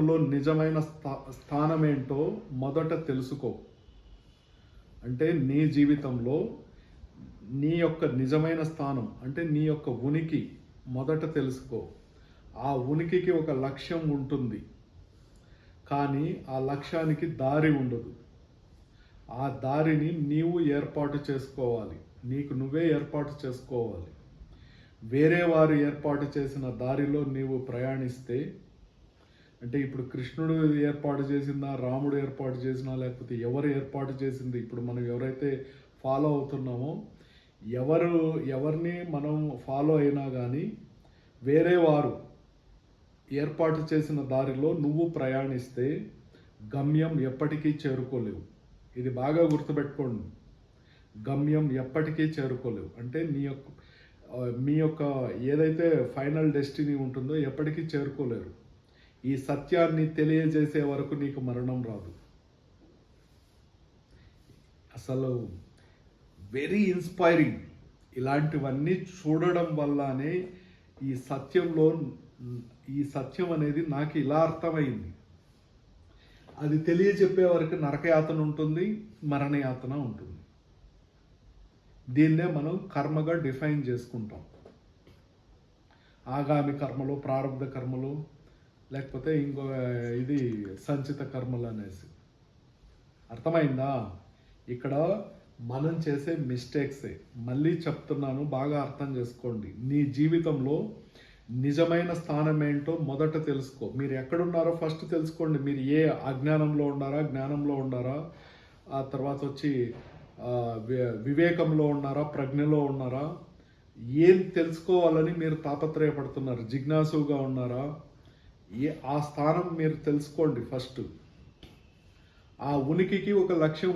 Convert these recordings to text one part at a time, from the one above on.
లో నిజమైన స్థానం ఏంటో మొదట తెలుసుకో. అంటే నీ జీవితంలో నీ యొక్క నిజమైన స్థానం అంటే నీ యొక్క ఉనికి మొదట తెలుసుకో. ఆ ఉనికికి ఒక లక్ష్యం ఉంటుంది, కానీ ఆ లక్ష్యానికి దారి ఉండదు. ఆ దారిని నీవు ఏర్పాటు చేసుకోవాలి, నీకు నువ్వే ఏర్పాటు చేసుకోవాలి. వేరే వారు ఏర్పాటు చేసిన దారిలో నీవు ప్రయాణిస్తే, అంటే ఇప్పుడు కృష్ణుడు ఏర్పాటు చేసిందా, రాముడు ఏర్పాటు చేసినా, లేకపోతే ఎవరు ఏర్పాటు చేసింది, ఇప్పుడు మనం ఎవరైతే ఫాలో అవుతున్నామో ఎవరిని మనం ఫాలో అయినా కానీ వేరే వారు ఏర్పాటు చేసిన దారిలో నువ్వు ప్రయాణిస్తే గమ్యం ఎప్పటికీ చేరుకోలేవు. ఇది బాగా గుర్తుపెట్టుకోండి, గమ్యం ఎప్పటికీ చేరుకోలేవు. అంటే మీ యొక్క ఏదైతే ఫైనల్ డెస్టినీ ఉంటుందో ఎప్పటికీ చేరుకోలేరు. ఈ సత్యాన్ని తెలియజేసే వరకు నీకు మరణం రాదు. అసలు వెరీ ఇన్స్పైరింగ్. ఇలాంటివన్నీ చూడడం వల్లనే ఈ సత్యం అనేది నాకు ఇలా అర్థమైంది. అది తెలియజెప్పే వరకు నరకయాతన ఉంటుంది, మరణయాతన ఉంటుంది. దీన్నే మనం కర్మగా డిఫైన్ చేసుకుంటాం. ఆగామి కర్మలు, ప్రారంభ కర్మలు, లేకపోతే ఇంకో ఇది సంచిత కర్మలు అనేసి. అర్థమైందా? ఇక్కడ మనం చేసే మిస్టేక్సే. మళ్ళీ చెప్తున్నాను, బాగా అర్థం చేసుకోండి. నీ జీవితంలో నిజమైన స్థానం ఏంటో మొదట తెలుసుకో. మీరు ఎక్కడున్నారో ఫస్ట్ తెలుసుకోండి. మీరు ఏ అజ్ఞానంలో ఉన్నారా, జ్ఞానంలో ఉన్నారా, ఆ తర్వాత వచ్చి వివేకంలో ఉన్నారా, ప్రజ్ఞలో ఉన్నారా, ఏం తెలుసుకోవాలని మీరు తాపత్రయపడుతున్నారు, జిజ్ఞాసుగా ఉన్నారా, ఆ స్థానం మీరు తెలుసుకోండి ఫస్ట్. ఆ ఉనికికి ఒక లక్ష్యం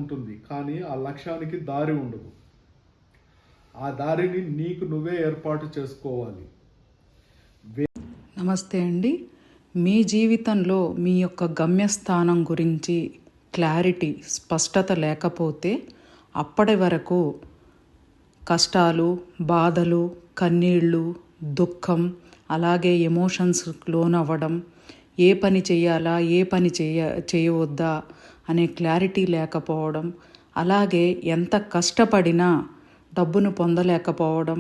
ఉంటుంది, కానీ ఆ లక్ష్యానికి దారి ఉండదు. ఆ దారిని నీకు నువ్వే ఏర్పాటు చేసుకోవాలి. నమస్తే అండి. మీ జీవితంలో మీ యొక్క గమ్యస్థానం గురించి క్లారిటీ, స్పష్టత లేకపోతే అప్పటి వరకు కష్టాలు, బాధలు, కన్నీళ్ళు, దుఃఖం, అలాగే ఎమోషన్స్ లోనవ్వడం, ఏ పని చేయాలా, ఏ పని చేయవద్దా అనే క్లారిటీ లేకపోవడం, అలాగే ఎంత కష్టపడినా డబ్బును పొందలేకపోవడం,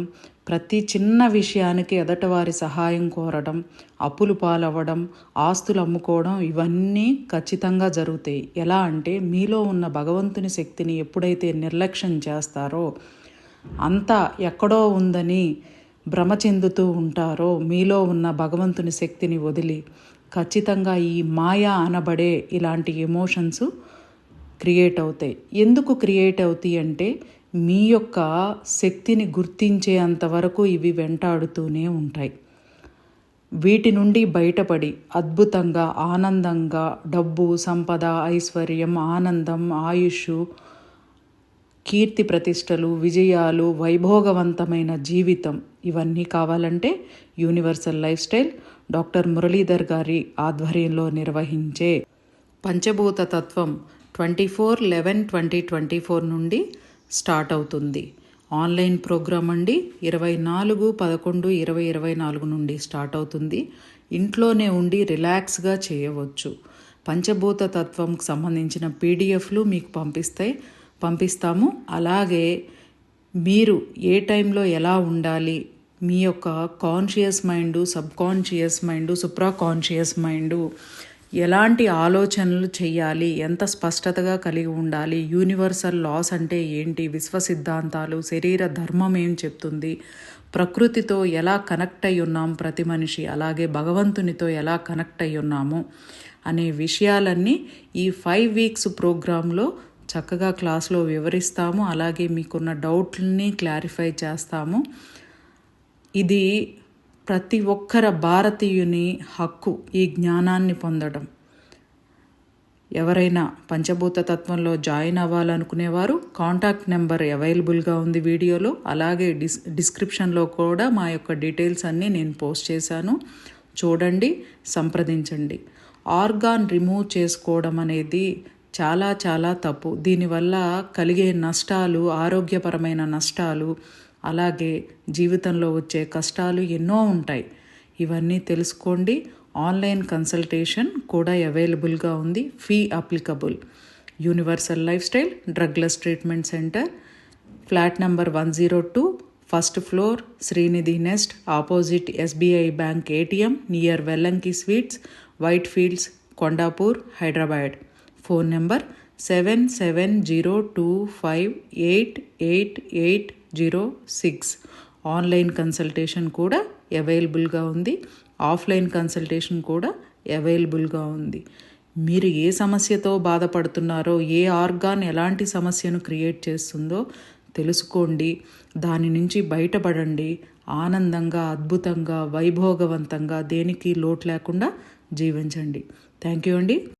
ప్రతి చిన్న విషయానికి ఎదటివారి సహాయం కోరడం, అప్పులు పాలవ్వడం, ఆస్తులు అమ్ముకోవడం, ఇవన్నీ ఖచ్చితంగా జరుగుతాయి. ఎలా అంటే మీలో ఉన్న భగవంతుని శక్తిని ఎప్పుడైతే నిర్లక్ష్యం చేస్తారో, అంతా ఎక్కడో ఉందని భ్రమ చెందుతూ ఉంటారో, మీలో ఉన్న భగవంతుని శక్తిని వదిలి ఖచ్చితంగా ఈ మాయా అనబడే ఇలాంటి ఎమోషన్స్ క్రియేట్ అవుతాయి. ఎందుకు క్రియేట్ అవుతాయి అంటే మీ యొక్క శక్తిని గుర్తించేంతవరకు ఇవి వెంటాడుతూనే ఉంటాయి. వీటి నుండి బయటపడి అద్భుతంగా, ఆనందంగా డబ్బు, సంపద, ఐశ్వర్యం, ఆనందం, ఆయుష్, కీర్తి ప్రతిష్టలు, విజయాలు, వైభోగవంతమైన జీవితం ఇవన్నీ కావాలంటే universal life style doctor Muralidhar గారి ఆధ్వర్యంలో నిర్వహించే పంచభూత తత్వం 24/11/2024 నుండి స్టార్ట్ అవుతుంది. ఆన్లైన్ ప్రోగ్రామ్ అండి. 24/11/2024 నుండి స్టార్ట్ అవుతుంది. ఇంట్లోనే ఉండి రిలాక్స్గా చేయవచ్చు. పంచభూత తత్వంకి సంబంధించిన పీడిఎఫ్లు మీకు పంపిస్తాము. అలాగే మీరు ఏ టైంలో ఎలా ఉండాలి, మీ యొక్క conscious mind, sub conscious mind, Supra conscious mind ఎలాంటి ఆలోచనలు చేయాలి, ఎంత స్పష్టతగా కలిగి ఉండాలి, యూనివర్సల్ లాస్ అంటే ఏంటి, విశ్వ సిద్ధాంతాలు, శరీర ధర్మం ఏం చెప్తుంది, ప్రకృతితో ఎలా కనెక్ట్ అయి ఉన్నాం ప్రతి మనిషి, అలాగే భగవంతునితో ఎలా కనెక్ట్ అయి ఉన్నాము అనే విషయాలన్నీ ఈ 5 వీక్స్ ప్రోగ్రాంలో చక్కగా క్లాస్లో వివరిస్తాము. అలాగే మీకున్న డౌట్లని క్లారిఫై చేస్తాము. ఇది ప్రతి ఒక్కర భారతీయుని హక్కు ఈ జ్ఞానాన్ని పొందడం. ఎవరైనా పంచభూత తత్వంలో జాయిన్ అవ్వాలనుకునేవారు కాంటాక్ట్ నెంబర్ అవైలబుల్గా ఉంది వీడియోలో. అలాగే డిస్క్రిప్షన్లో కూడా మా యొక్క డీటెయిల్స్ అన్నీ నేను పోస్ట్ చేశాను, చూడండి, సంప్రదించండి. ఆర్గాన్ రిమూవ్ చేసుకోవడం అనేది చాలా తప్పు. దీనివల్ల కలిగే నష్టాలు, ఆరోగ్యపరమైన నష్టాలు, అలాగే జీవితంలో వచ్చే కష్టాలు ఎన్నో ఉంటాయి. ఇవన్నీ తెలుసుకోండి. ఆన్లైన్ కన్సల్టేషన్ కూడా అవైలబుల్గా ఉంది. Fee applicable. Universal lifestyle drugless treatment centre, flat number 102, first floor, Srinidhi nest, opposite SBI bank ATM, near Vellanki sweets, Whitefields, Kondapur, Hyderabad. Phone number 7702588806. Online consultation కూడా అవైలబుల్గా ఉంది. ఆఫ్లైన్ కన్సల్టేషన్ కూడా అవైలబుల్గా ఉంది. మీరు ఏ సమస్యతో బాధపడుతున్నారో, ఏ ఆర్గాన్ ఎలాంటి సమస్యను క్రియేట్ చేస్తుందో తెలుసుకోండి. దాని నుంచి బయటపడండి. ఆనందంగా, అద్భుతంగా, వైభోగవంతంగా, దేనికి లోటు లేకుండా జీవించండి. థ్యాంక్ యూ అండి.